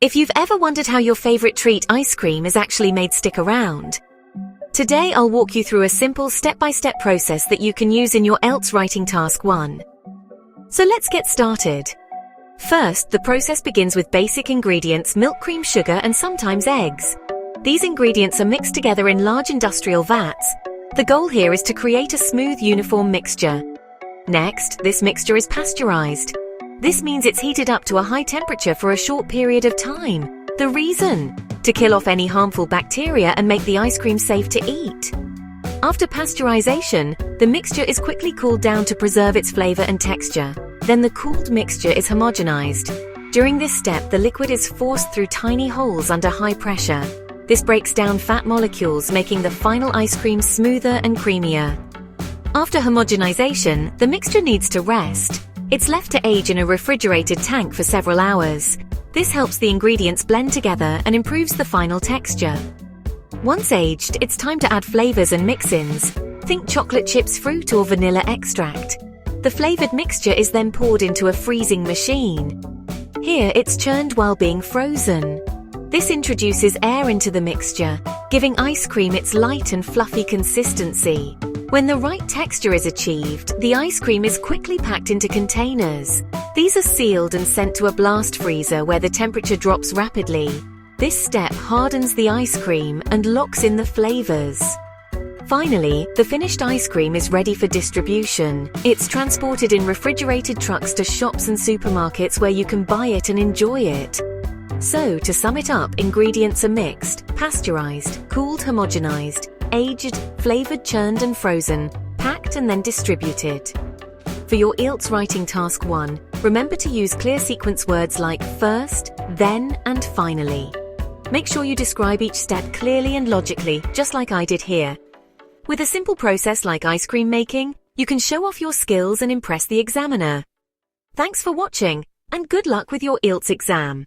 If you've ever wondered how your favorite treat, ice cream, is actually made, stick around. Today I'll walk you through a simple step-by-step process that you can use in your IELTS writing task 1. So let's get started. First, the process begins with basic ingredients: milk, cream, sugar, and sometimes eggs. These ingredients are mixed together in large industrial vats. The goal here is to create a smooth, uniform mixture. Next, this mixture is pasteurized. This means it's heated up to a high temperature for a short period of time. The reason? To kill off any harmful bacteria and make the ice cream safe to eat. After pasteurization, the mixture is quickly cooled down to preserve its flavor and texture. Then the cooled mixture is homogenized. During this step, the liquid is forced through tiny holes under high pressure. This breaks down fat molecules, making the final ice cream smoother and creamier. After homogenization, the mixture needs to rest. It's left to age in a refrigerated tank for several hours. This helps the ingredients blend together and improves the final texture. Once aged, it's time to add flavors and mix-ins. Think chocolate chips, fruit, or vanilla extract. The flavored mixture is then poured into a freezing machine. Here, it's churned while being frozen. This introduces air into the mixture, giving ice cream its light and fluffy consistency. When the right texture is achieved, the ice cream is quickly packed into containers. These are sealed and sent to a blast freezer where the temperature drops rapidly. This step hardens the ice cream and locks in the flavors. Finally, the finished ice cream is ready for distribution. It's transported in refrigerated trucks to shops and supermarkets where you can buy it and enjoy it. So, to sum it up, ingredients are mixed, pasteurized, cooled, homogenized, aged, flavored, churned and frozen, packed and then distributed. For your IELTS writing task 1, remember to use clear sequence words like first, then and finally. Make sure you describe each step clearly and logically, just like I did here. With a simple process like ice cream making, you can show off your skills and impress the examiner. Thanks for watching, and good luck with your IELTS exam.